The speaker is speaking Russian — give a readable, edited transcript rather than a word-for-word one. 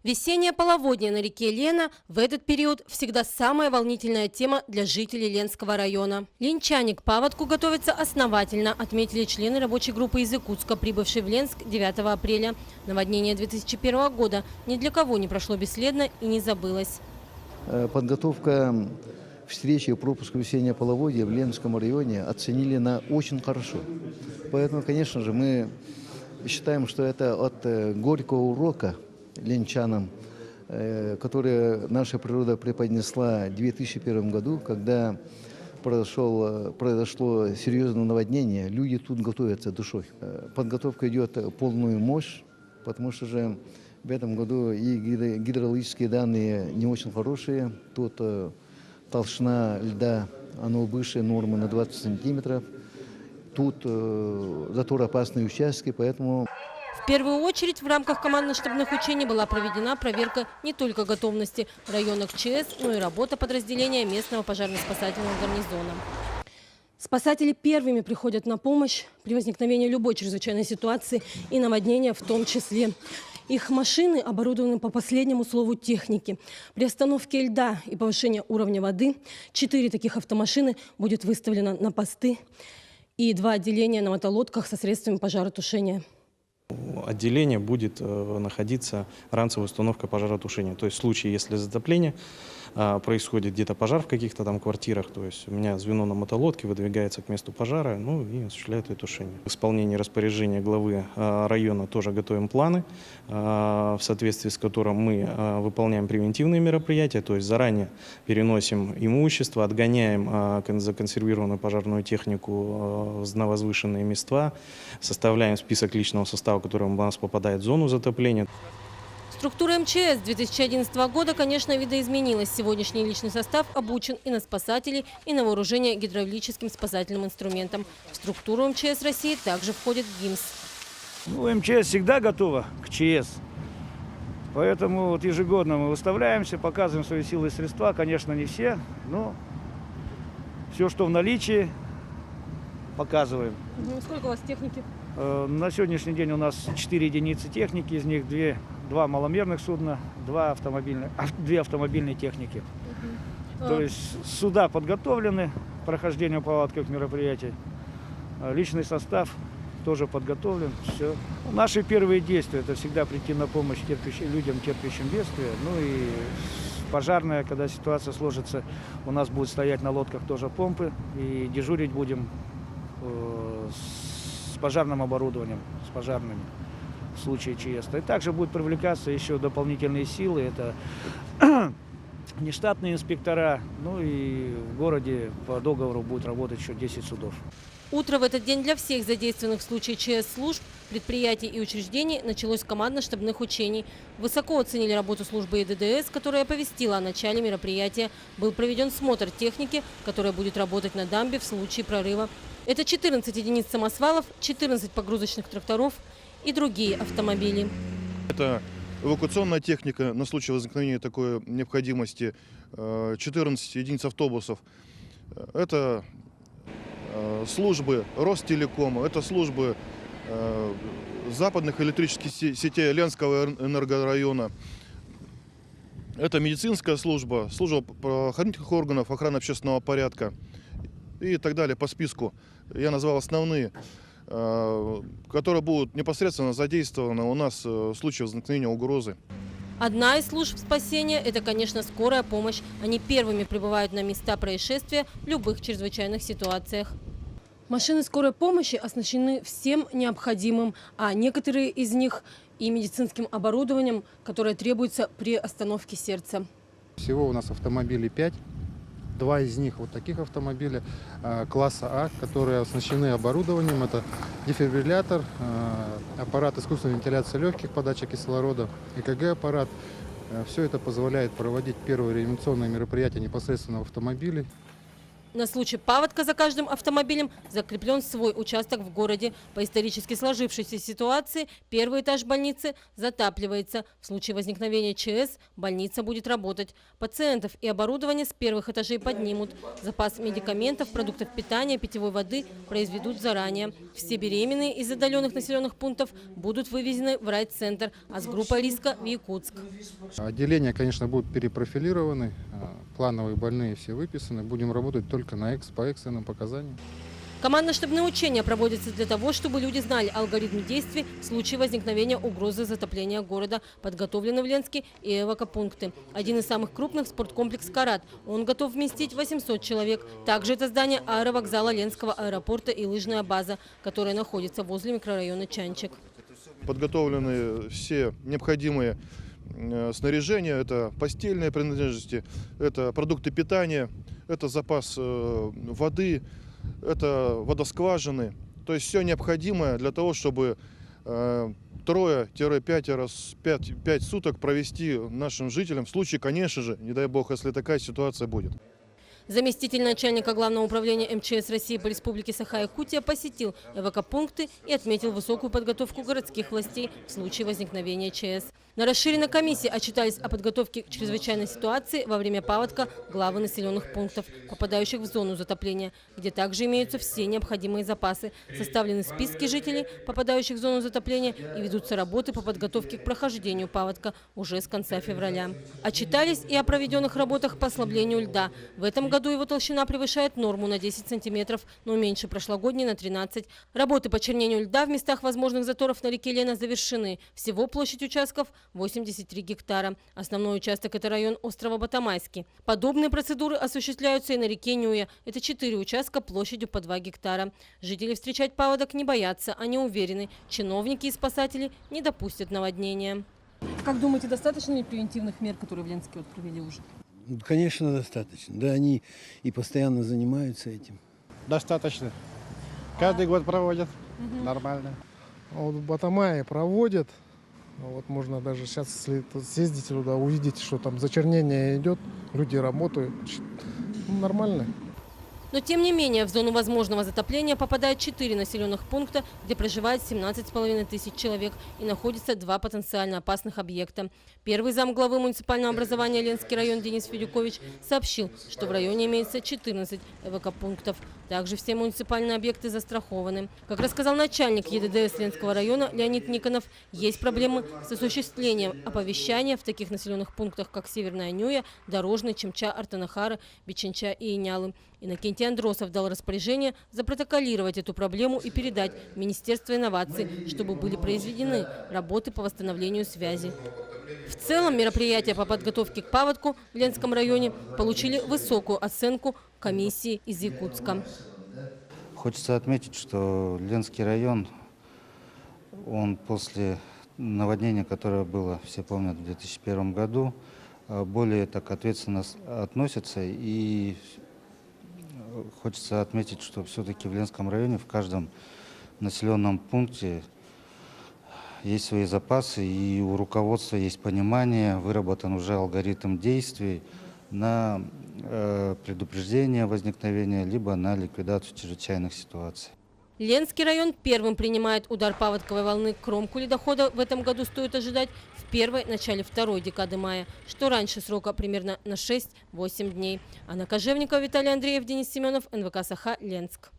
Весеннее половодье на реке Лена в этот период всегда самая волнительная тема для жителей Ленского района. Ленчане к паводку готовятся основательно, отметили члены рабочей группы из Якутска, прибывшей в Ленск 9 апреля. Наводнение 2001 года ни для кого не прошло бесследно и не забылось. Подготовка встречи и пропуска весеннего половодья в Ленском районе оценили на очень хорошо. Поэтому, конечно же, мы считаем, что это от горького урока ленчанам, которые наша природа преподнесла в 2001 году, когда произошло серьезное наводнение, люди тут готовятся душой. Подготовка идет в полную мощь, потому что же в этом году и гидрологические данные не очень хорошие. Тут толщина льда, оно выше нормы на 20 сантиметров. Тут затор-опасные участки, поэтому... В первую очередь в рамках командно-штабных учений была проведена проверка не только готовности районных ЧС, но и работа подразделения местного пожарно-спасательного гарнизона. Спасатели первыми приходят на помощь при возникновении любой чрезвычайной ситуации и наводнения в том числе. Их машины оборудованы по последнему слову техники. При остановке льда и повышении уровня воды 4 таких автомашины будет выставлено на посты и 2 отделения на мотолодках со средствами пожаротушения. Отделение будет находиться ранцевая установка пожаротушения. То есть в случае, если затопление происходит, где-то пожар в каких-то там квартирах, то есть у меня звено на мотолодке выдвигается к месту пожара, ну и осуществляет это тушение. В исполнении распоряжения главы района тоже готовим планы, в соответствии с которым мы выполняем превентивные мероприятия, то есть заранее переносим имущество, отгоняем законсервированную пожарную технику на возвышенные места, составляем список личного состава, который у нас попадает в зону затопления. Структура МЧС 2011 года, конечно, видоизменилась. Сегодняшний личный состав обучен и на спасателей, и на вооружение гидравлическим спасательным инструментом. В структуру МЧС России также входит ГИМС. МЧС всегда готова к ЧС. Поэтому вот ежегодно мы выставляемся, показываем свои силы и средства. Конечно, не все, но все, что в наличии, показываем. Сколько у вас техники? На сегодняшний день у нас 4 единицы техники, из них 2 маломерных судна, 2 автомобильные техники. То есть суда подготовлены к прохождению паводковых мероприятий. Личный состав тоже подготовлен. Все. Наши первые действия – это всегда прийти на помощь людям, терпящим бедствия. Ну и пожарная, когда ситуация сложится, у нас будут стоять на лодках тоже помпы. И дежурить будем с пожарным оборудованием, с пожарными в случае ЧС. И также будут привлекаться еще дополнительные силы. Это нештатные инспектора. Ну и в городе по договору будет работать еще 10 судов. Утро в этот день для всех задействованных в случае ЧС служб, предприятий и учреждений началось с командно-штабных учений. Высоко оценили работу службы ИДДС, которая оповестила о начале мероприятия. Был проведен смотр техники, которая будет работать на дамбе в случае прорыва. Это 14 единиц самосвалов, 14 погрузочных тракторов и другие автомобили. Это эвакуационная техника на случай возникновения такой необходимости, 14 единиц автобусов. Это службы Ростелекома, это службы западных электрических сетей Ленского энергорайона. Это медицинская служба, служба правоохранительных органов, охраны общественного порядка и так далее по списку. Я назвал основные, которые будут непосредственно задействованы у нас в случае возникновения угрозы. Одна из служб спасения – это, конечно, скорая помощь. Они первыми прибывают на места происшествия в любых чрезвычайных ситуациях. Машины скорой помощи оснащены всем необходимым, а некоторые из них и медицинским оборудованием, которое требуется при остановке сердца. Всего у нас автомобилей 5. 2 из них вот таких автомобилей класса А, которые оснащены оборудованием. Это дефибриллятор, аппарат искусственной вентиляции легких, подача кислорода, ЭКГ-аппарат. Все это позволяет проводить первые реанимационные мероприятия непосредственно в автомобиле. На случай паводка за каждым автомобилем закреплен свой участок в городе. По исторически сложившейся ситуации первый этаж больницы затапливается. В случае возникновения ЧС больница будет работать. Пациентов и оборудование с первых этажей поднимут. Запас медикаментов, продуктов питания, питьевой воды произведут заранее. Все беременные из отдаленных населенных пунктов будут вывезены в райцентр, а с группой риска в Якутск. Отделения, конечно, будут перепрофилированы, плановые больные все выписаны. Будем работать только по экстренным показаниям. Командно-штабные учения проводятся для того, чтобы люди знали алгоритм действий в случае возникновения угрозы затопления города. Подготовлены в Ленске и эвакопункты. Один из самых крупных – спорткомплекс «Карат». Он готов вместить 800 человек. Также это здание аэровокзала Ленского аэропорта и лыжная база, которая находится возле микрорайона Чанчик. Подготовлены все необходимые снаряжения, это постельные принадлежности, это продукты питания, это запас воды, это водоскважины. То есть все необходимое для того, чтобы 3-5 суток провести нашим жителям в случае, конечно же, не дай бог, если такая ситуация будет. Заместитель начальника Главного управления МЧС России по республике Саха-Якутия посетил эвакопункты и отметил высокую подготовку городских властей в случае возникновения ЧС. На расширенной комиссии отчитались о подготовке к чрезвычайной ситуации во время паводка главы населенных пунктов, попадающих в зону затопления, где также имеются все необходимые запасы. Составлены списки жителей, попадающих в зону затопления, и ведутся работы по подготовке к прохождению паводка уже с конца февраля. Отчитались и о проведенных работах по ослаблению льда. В этом году его толщина превышает норму на 10 сантиметров, но меньше прошлогодней на 13. Работы по чернению льда в местах возможных заторов на реке Лена завершены. Всего площадь участков – 83 гектара. Основной участок – это район острова Батамайский. Подобные процедуры осуществляются и на реке Нюя. Это 4 участка площадью по 2 гектара. Жители встречать паводок не боятся, они уверены. Чиновники и спасатели не допустят наводнения. Как думаете, достаточно ли превентивных мер, которые в Ленске провели уже? Конечно, достаточно. Да, они и постоянно занимаются этим. Достаточно. Каждый год проводят. Нормально. Вот в Батамае проводят. Вот можно даже сейчас, если съездите туда, увидите, что там зачернение идет, люди работают. Нормально. Но тем не менее в зону возможного затопления попадает 4 населенных пункта, где проживает 17,5 тысяч человек и находится 2 потенциально опасных объекта. Первый замглавы муниципального образования Ленский район Денис Федюкович сообщил, что в районе имеется 14 эвакопунктов. Также все муниципальные объекты застрахованы. Как рассказал начальник ЕДДС Ленского района Леонид Никонов, есть проблемы с осуществлением оповещания в таких населенных пунктах, как Северная Нюя, Дорожный, Чемча, Артанахара, Биченча и Инялы. Иннокентий Андросов дал распоряжение запротоколировать эту проблему и передать в Министерство инноваций, чтобы были произведены работы по восстановлению связи. В целом мероприятия по подготовке к паводку в Ленском районе получили высокую оценку комиссии из Якутска. Хочется отметить, что Ленский район, он после наводнения, которое было, все помнят, в 2001 году, более так ответственно относится. И хочется отметить, что все-таки в Ленском районе в каждом населенном пункте есть свои запасы, и у руководства есть понимание, выработан уже алгоритм действий на предупреждение возникновения, либо на ликвидацию чрезвычайных ситуаций. Ленский район первым принимает удар паводковой волны. Кромку ледохода в этом году стоит ожидать в первой, начале второй декады мая, что раньше срока примерно на 6-8 дней. Анна Кожевникова, Виталий Андреев, Денис Семенов, НВК «Саха», Ленск.